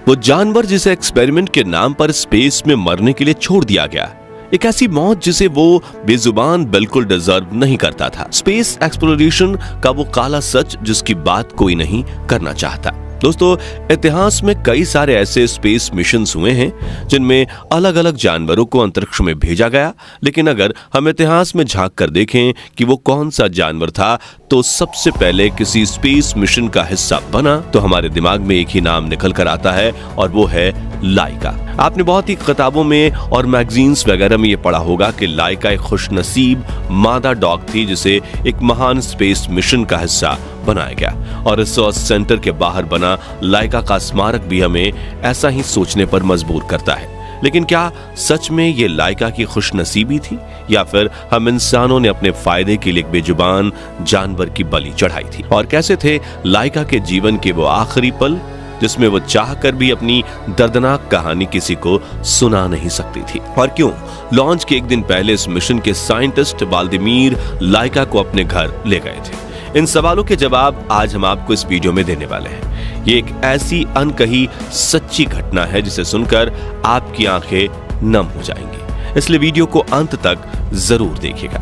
वो जानवर जिसे एक्सपेरिमेंट के नाम पर स्पेस में मरने के लिए छोड़ दिया गया, एक ऐसी मौत जिसे वो बेजुबान बिल्कुल डिजर्व नहीं करता था। स्पेस एक्सप्लोरेशन का वो काला सच जिसकी बात कोई नहीं करना चाहता। दोस्तों, इतिहास में कई सारे ऐसे स्पेस मिशंस हुए हैं जिनमें अलग अलग जानवरों को अंतरिक्ष में भेजा गया, लेकिन अगर हम इतिहास में झांक कर देखें कि वो कौन सा जानवर था, तो सबसे पहले किसी स्पेस मिशन का हिस्सा बना तो हमारे दिमाग में एक ही नाम निकल कर आता है और वो है लाइका। आपने बहुत ही किताबों में और मैगजीन्स वगैरह में ये पढ़ा होगा कि लाइका एक खुशनसीब मादा डॉग थी जिसे एक महान स्पेस मिशन का हिस्सा बनाया गया, और रिसर्च सेंटर के बाहर बना लाइका का स्मारक भी हमें ऐसा ही सोचने पर मजबूर करता है। लेकिन क्या सच में ये लाइका की खुशनसीबी थी, या फिर हम इंसानों ने अपने फायदे के लिए एक बेजुबान जानवर की बलि चढ़ाई थी? और कैसे थे लाइका के जीवन के वो आखिरी पल जिसमें वो चाहकर भी अपनी दर्दनाक कहानी किसी को सुना नहीं सकती थी? और क्यों लॉन्च के एक दिन पहले इस मिशन के साइंटिस्ट व्लादिमीर लाइका को अपने घर ले गए थे? इन सवालों के जवाब आज हम आपको इस वीडियो में देने वाले हैं। ये एक ऐसी अनकही सच्ची घटना है जिसे सुनकर आपकी आंखें नम हो जाएंगी, इसलिए वीडियो को अंत तक जरूर देखिएगा।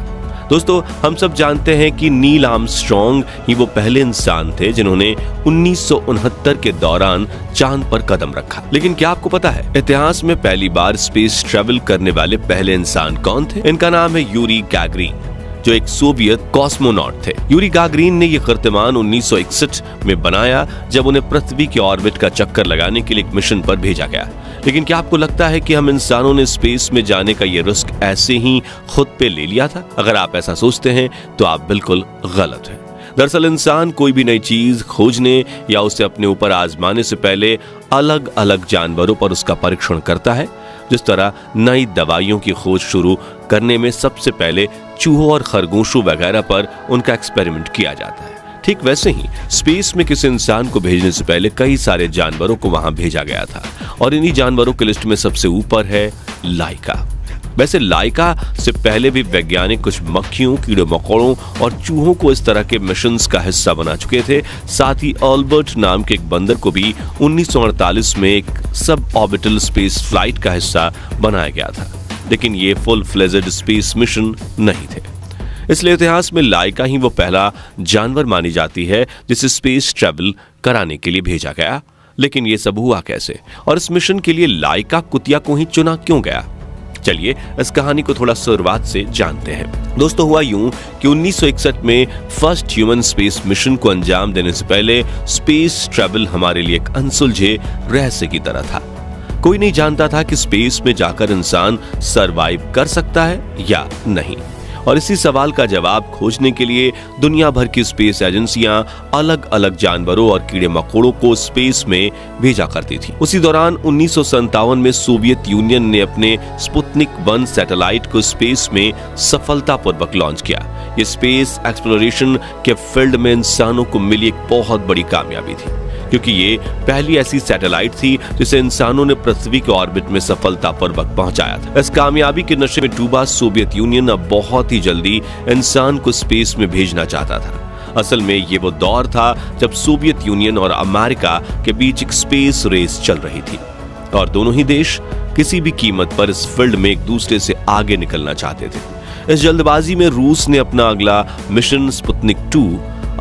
दोस्तों, हम सब जानते हैं कि नील आर्मस्ट्रांग ही वो पहले इंसान थे जिन्होंने 1969 के दौरान चांद पर कदम रखा। लेकिन क्या आपको पता है इतिहास में पहली बार स्पेस ट्रेवल करने वाले पहले इंसान कौन थे? इनका नाम है यूरी गैगरिन, जो एक सोवियत कॉस्मोनॉट थे। यूरी गैगरिन ने यह कीर्तिमान 1961 में बनाया जब उन्हें पृथ्वी के ऑर्बिट का चक्कर लगाने के लिए एक मिशन पर भेजा गया। लेकिन क्या आपको लगता है कि हम इंसानों ने स्पेस में जाने का ये रिस्क ऐसे ही खुद पे ले लिया था? अगर आप ऐसा सोचते हैं तो आप बिल्कुल गलत हैं। दरअसल इंसान कोई भी नई चीज खोजने या उसे अपने ऊपर आजमाने से पहले अलग अलग जानवरों पर उसका परीक्षण करता है। जिस तरह नई दवाइयों की खोज शुरू करने में सबसे पहले चूहों और खरगोशों वगैरह पर उनका एक्सपेरिमेंट किया जाता है, ठीक वैसे ही स्पेस में किसी इंसान को भेजने से पहले कई सारे जानवरों को वहां भेजा गया था, और इन्हीं जानवरों की लिस्ट में सबसे ऊपर है लाइका। वैसे लाइका से पहले भी वैज्ञानिक कुछ मक्खियों, कीड़े मकोड़ों और चूहों को इस तरह के मिशंस का हिस्सा बना चुके थे। साथ ही अल्बर्ट नाम के एक बंदर को भी 1948 में एक सब ऑर्बिटल स्पेस फ्लाइट का हिस्सा बनाया गया था, लेकिन ये फुल फ्लेजेड स्पेस मिशन नहीं थे। इसलिए इतिहास में लाइका ही वो पहला जानवर मानी जाती है जिसे स्पेस ट्रैवल कराने के लिए भेजा गया। लेकिन ये सब हुआ कैसे, और इस मिशन के लिए लाइका कुतिया को ही चुना क्यों गया? चलिए इस कहानी को थोड़ा शुरुआत से जानते हैं। दोस्तों, हुआ यूं कि 1961 में फर्स्ट ह्यूमन स्पेस मिशन को अंजाम देने से पहले स्पेस ट्रैवल हमारे लिए एक अनसुलझे रहस्य की तरह था। कोई नहीं जानता था कि स्पेस में जाकर इंसान सरवाइव कर सकता है या नहीं, और इसी सवाल का जवाब खोजने के लिए दुनिया भर की स्पेस एजेंसियां अलग अलग जानवरों और कीड़े मकोड़ों को स्पेस में भेजा करती थी। उसी दौरान 1957 में सोवियत यूनियन ने अपने स्पुतनिक 1 सैटेलाइट को स्पेस में सफलतापूर्वक लॉन्च किया। ये स्पेस एक्सप्लोरेशन के फील्ड में इंसानों को मिली एक बहुत बड़ी कामयाबी थी, क्योंकि ये पहली ऐसी सैटेलाइट थी जिसे इंसानों ने पृथ्वी के ऑर्बिट में सफलतापूर्वक पहुंचाया था। इस कामयाबी के नशे में डूबा सोवियत यूनियन अब बहुत ही जल्दी इंसान को स्पेस में भेजना चाहता था। असल में ये वो दौर था जब सोवियत यूनियन और अमेरिका के बीच एक स्पेस रेस चल रही थी, और दोनों ही देश किसी भी कीमत पर इस फील्ड में एक दूसरे से आगे निकलना चाहते थे। इस जल्दबाजी में रूस ने अपना अगला मिशन स्पुतनिक 2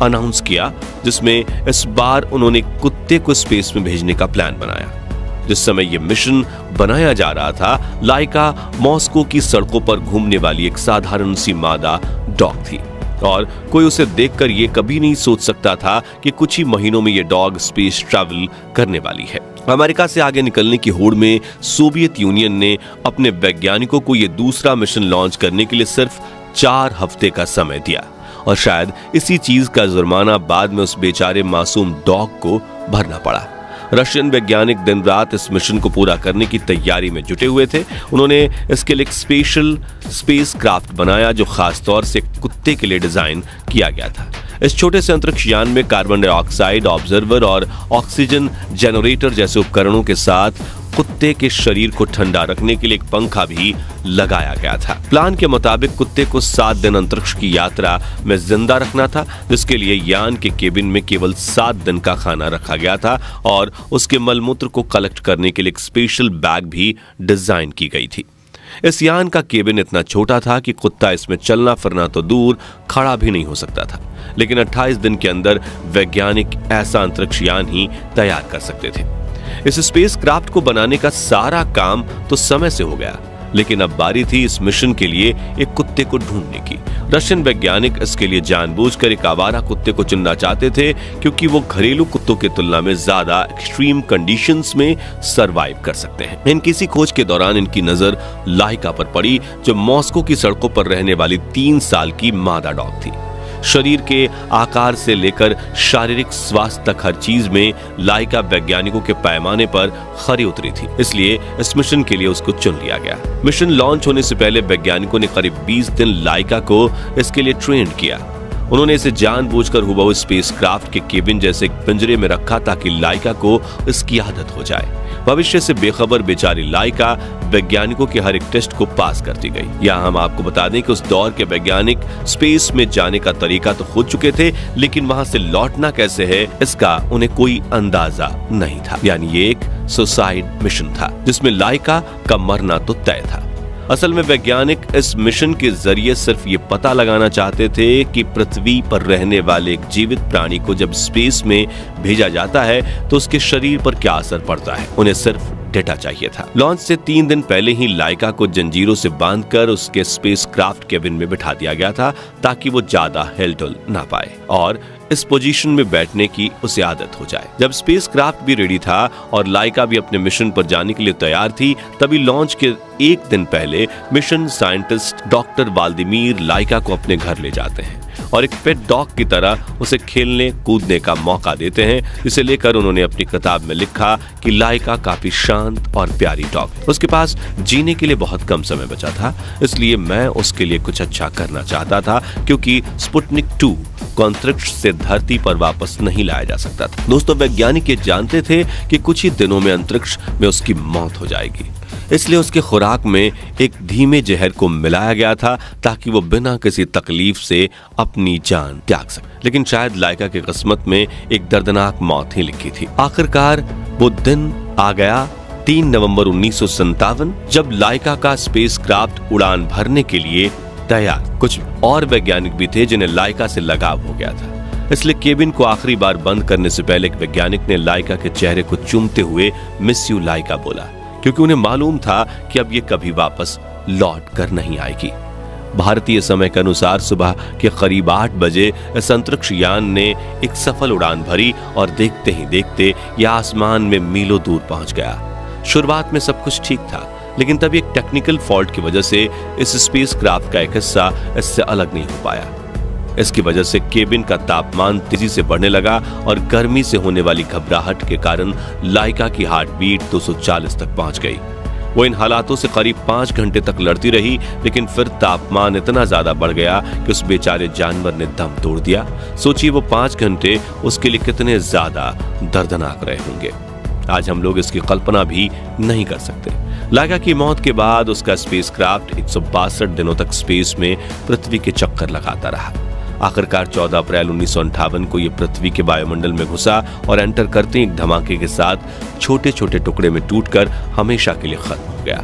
अनाउंस किया, जिसमें इस बार उन्होंने कुत्ते को स्पेस में भेजने का प्लान बनाया। जिस समय यह मिशन बनाया जा रहा था, लाइका मॉस्को की सड़कों पर घूमने वाली एक साधारण सी मादा डॉग थी, और कोई उसे देखकर यह कभी नहीं सोच सकता था कि कुछ ही महीनों में यह डॉग स्पेस ट्रैवल करने वाली है। अमेरिका से आगे निकलने की होड़ में सोवियत यूनियन ने अपने वैज्ञानिकों को यह दूसरा मिशन लॉन्च करने के लिए सिर्फ 4 हफ्ते का समय दिया, और शायद इसी चीज का जुर्माना बाद में उस बेचारे मासूम डॉग को भरना पड़ा। रशियन वैज्ञानिक दिन रात इस मिशन को पूरा करने की तैयारी में जुटे हुए थे। उन्होंने इसके लिए एक स्पेशल स्पेस क्राफ्ट बनाया जो खास तौर से कुत्ते के लिए डिजाइन किया गया था। इस छोटे से अंतरिक्ष यान में कार्बन डाइऑक्साइड ऑब्जर्वर और ऑक्सीजन जनरेटर जैसे उपकरणों के साथ कुत्ते के शरीर को ठंडा रखने के लिए एक पंखा भी लगाया गया था। प्लान के मुताबिक कुत्ते को 7 दिन अंतरिक्ष की यात्रा में जिंदा रखना था, जिसके लिए यान के केबिन में केवल 7 दिन का खाना रखा गया था और उसके मलमूत्र को कलेक्ट करने के लिए एक स्पेशल बैग भी डिजाइन की गई थी। इस यान का केबिन इतना छोटा था कि कुत्ता इसमें चलना फिरना तो दूर, खड़ा भी नहीं हो सकता था। लेकिन 28 दिन के अंदर वैज्ञानिक ऐसा अंतरिक्ष यान ही तैयार कर सकते थे। इस स्पेस क्राफ्ट को बनाने का सारा काम तो समय से हो गया, लेकिन अब बारी थी इस मिशन के लिए एक कुत्ते को ढूंढने की। रशियन वैज्ञानिक इसके लिए जानबूझकर एक आवारा कुत्ते को चुनना चाहते थे, क्योंकि वो घरेलू कुत्तों की तुलना में ज्यादा एक्सट्रीम कंडीशंस में सरवाइव कर सकते हैं। इनकी इसी खोज के दौरान इनकी नजर लाइका पर पड़ी, जो मॉस्को की सड़कों पर रहने वाली 3 साल की मादा डॉग थी। शरीर के आकार से लेकर शारीरिक स्वास्थ्य तक हर चीज में लाइका वैज्ञानिकों के पैमाने पर खरी उतरी थी, इसलिए इस मिशन के लिए उसको चुन लिया गया। मिशन लॉन्च होने से पहले वैज्ञानिकों ने करीब 20 दिन लाइका को इसके लिए ट्रेन किया। उन्होंने इसे जानबूझकर हुबहू स्पेस क्राफ्ट के केबिन जैसे पिंजरे में रखा ताकि लाइका को इसकी आदत हो जाए। भविष्य से बेखबर बेचारी लाइका वैज्ञानिकों के हर एक टेस्ट को पास करती गई। यहाँ हम आपको बता दें कि उस दौर के वैज्ञानिक स्पेस में जाने का तरीका तो खोज चुके थे, लेकिन वहां से लौटना कैसे है इसका उन्हें कोई अंदाजा नहीं था। यानी ये एक सुसाइड मिशन था, जिसमें लाइका का मरना तो तय था। असल में वैज्ञानिक इस मिशन के जरिए सिर्फ ये पता लगाना चाहते थे कि पृथ्वी पर रहने वाले एक जीवित प्राणी को जब स्पेस में भेजा जाता है तो उसके शरीर पर क्या असर पड़ता है। उन्हें सिर्फ डेटा चाहिए था। लॉन्च से 3 दिन पहले ही लाइका को जंजीरों से बांधकर उसके स्पेस क्राफ्ट केबिन में बिठा दिया गया था, ताकि वो ज्यादा हिलडुल ना पाए और इस पोजीशन में बैठने की उसे आदत हो जाए। जब स्पेस क्राफ्ट भी रेडी था और लाइका भी अपने मिशन पर जाने के लिए तैयार थी, तभी लॉन्च के 1 दिन पहले मिशन साइंटिस्ट डॉक्टर वाल्दिमीर लाइका को अपने घर ले जाते हैं और एक पेट डॉग की तरह उसे खेलने कूदने का मौका देते हैं, जिसे लेकर उन्होंने अपनी किताब में लिखा कि लाइका काफी शांत और प्यारी डॉग है। उसके पास जीने के लिए बहुत कम समय बचा था, इसलिए मैं उसके लिए कुछ अच्छा करना चाहता था, क्योंकि स्पुतनिक 2 को अंतरिक्ष से धरती पर वापस नहीं लाया जा सकता था। दोस्तों, वैज्ञानिक ये जानते थे कि कुछ ही दिनों में अंतरिक्ष में उसकी मौत हो जाएगी, इसलिए उसके खुराक में एक धीमे जहर को मिलाया गया था ताकि वो बिना किसी तकलीफ से अपनी जान त्याग सके। लेकिन शायद लाइका की किस्मत में एक दर्दनाक मौत ही लिखी थी। आखिरकार वो दिन आ गया, 3 नवंबर 1957, जब लाइका का स्पेस क्राफ्ट उड़ान भरने के लिए तैयार। कुछ और वैज्ञानिक भी थे जिन्हें लाइका से लगाव हो गया था, इसलिए केबिन को आखिरी बार बंद करने से पहले एक वैज्ञानिक ने लाइका के चेहरे को चूमते हुए मिस यू लाइका बोला, क्योंकि उन्हें मालूम था कि अब ये कभी वापस लौट कर नहीं आएगी। भारतीय समय के अनुसार सुबह के करीब 8 बजे इस अंतरिक्ष यान ने एक सफल उड़ान भरी और देखते ही देखते यह आसमान में मीलों दूर पहुंच गया। शुरुआत में सब कुछ ठीक था, लेकिन तभी एक टेक्निकल फॉल्ट की वजह से इस स्पेस क्राफ्ट का एक हिस्सा इससे अलग नहीं हो पाया। इसकी वजह से केबिन का तापमान तेजी से बढ़ने लगा और गर्मी से होने वाली घबराहट के कारण लाइका की हार्ट बीट 240 तक पहुंच गई। वो इन हालातों से करीब 5 घंटे तक लड़ती रही, लेकिन फिर तापमान इतना ज्यादा बढ़ गया कि उस बेचारे जानवर ने दम तोड़ दिया। सोचिए वो 5 घंटे उसके लिए कितने ज्यादा दर्दनाक रहे होंगे। आज हम लोग इसकी कल्पना भी नहीं कर सकते। लाइका की मौत के बाद उसका स्पेस क्राफ्ट 162 दिनों तक स्पेस में पृथ्वी के चक्कर लगाता रहा। आखिरकार 14 अप्रैल 1958 को यह पृथ्वी के वायुमंडल में घुसा और एंटर करते ही एक धमाके के साथ छोटे छोटे टुकड़े में टूटकर हमेशा के लिए खत्म हो गया।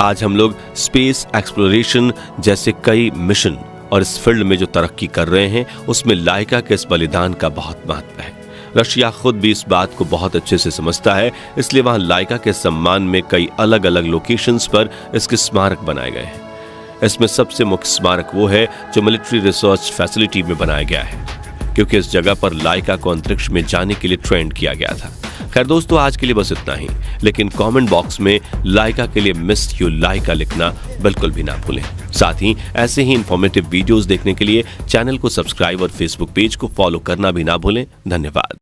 आज हम लोग स्पेस एक्सप्लोरेशन जैसे कई मिशन और इस फील्ड में जो तरक्की कर रहे हैं, उसमें लाइका के इस बलिदान का बहुत महत्व है। रशिया खुद भी इस बात को बहुत अच्छे से समझता है, इसलिए वहां लाइका के सम्मान में कई अलग अलग लोकेशंस पर इसके स्मारक बनाए गए हैं। इसमें सबसे मुख्य स्मारक वो है जो मिलिट्री रिसर्च फैसिलिटी में बनाया गया है, क्योंकि इस जगह पर लाइका को अंतरिक्ष में जाने के लिए ट्रेंड किया गया था। खैर दोस्तों, आज के लिए बस इतना ही, लेकिन कमेंट बॉक्स में लाइका के लिए मिस यू लाइका लिखना बिल्कुल भी ना भूलें। साथ ही ऐसे ही इंफॉर्मेटिव वीडियोस देखने के लिए चैनल को सब्सक्राइब और फेसबुक पेज को फॉलो करना भी ना भूलें। धन्यवाद।